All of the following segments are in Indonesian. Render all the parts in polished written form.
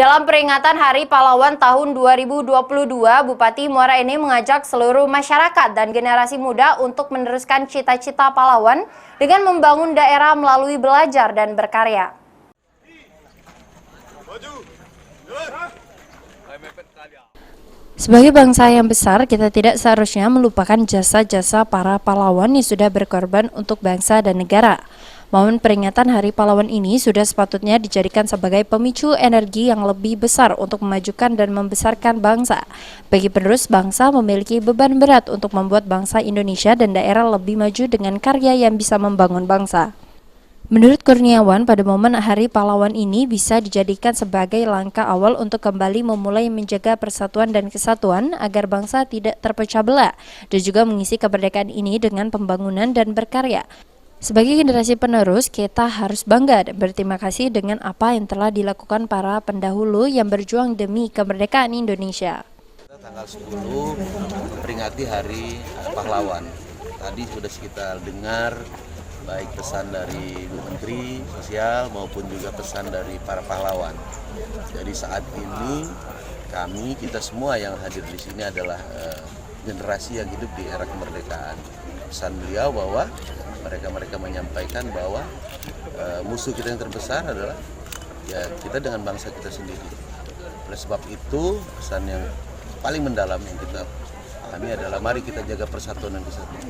Dalam peringatan Hari Pahlawan tahun 2022, Bupati Muara Enim mengajak seluruh masyarakat dan generasi muda untuk meneruskan cita-cita pahlawan dengan membangun daerah melalui belajar dan berkarya. Sebagai bangsa yang besar, kita tidak seharusnya melupakan jasa-jasa para pahlawan yang sudah berkorban untuk bangsa dan negara. Momen peringatan Hari Pahlawan ini sudah sepatutnya dijadikan sebagai pemicu energi yang lebih besar untuk memajukan dan membesarkan bangsa. Bagi penerus bangsa memiliki beban berat untuk membuat bangsa Indonesia dan daerah lebih maju dengan karya yang bisa membangun bangsa. Menurut Kurniawan, pada momen Hari Pahlawan ini bisa dijadikan sebagai langkah awal untuk kembali memulai menjaga persatuan dan kesatuan agar bangsa tidak terpecah belah, dan juga mengisi kemerdekaan ini dengan pembangunan dan berkarya. Sebagai generasi penerus, kita harus bangga dan berterima kasih dengan apa yang telah dilakukan para pendahulu yang berjuang demi kemerdekaan Indonesia. Tanggal 10 memperingati Hari Pahlawan. Tadi sudah kita dengar baik pesan dari Bu Menteri Sosial maupun juga pesan dari para pahlawan. Jadi saat ini kita semua yang hadir di sini adalah generasi yang hidup di era kemerdekaan. Pesan beliau bahwa mereka menyampaikan bahwa musuh kita yang terbesar adalah ya kita dengan bangsa kita sendiri. Oleh sebab itu pesan yang paling mendalam yang kita pahami adalah mari kita jaga persatuan dan kesatuan.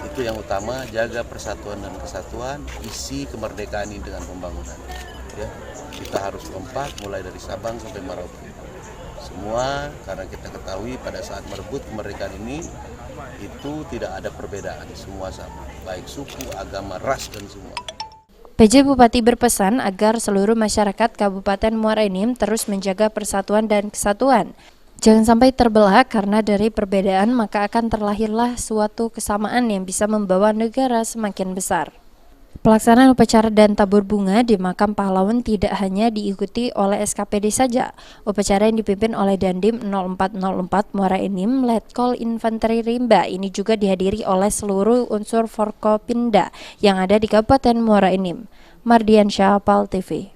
Itu yang utama, jaga persatuan dan kesatuan, isi kemerdekaan ini dengan pembangunan. Ya, kita harus kompak mulai dari Sabang sampai Merauke. Semua karena kita ketahui pada saat merebut kemerdekaan ini itu tidak ada perbedaan, semua sama, baik suku, agama, ras, dan semua. PJ Bupati berpesan agar seluruh masyarakat Kabupaten Muara Enim terus menjaga persatuan dan kesatuan. Jangan sampai terbelah karena dari perbedaan maka akan terlahirlah suatu kesamaan yang bisa membawa negara semakin besar. Pelaksanaan upacara dan tabur bunga di makam pahlawan tidak hanya diikuti oleh SKPD saja. Upacara yang dipimpin oleh Dandim 0404 Muara Enim Letkol Infanteri Rimba ini juga dihadiri oleh seluruh unsur Forkopimda yang ada di Kabupaten Muara Enim. Mardiansyah, PAL TV.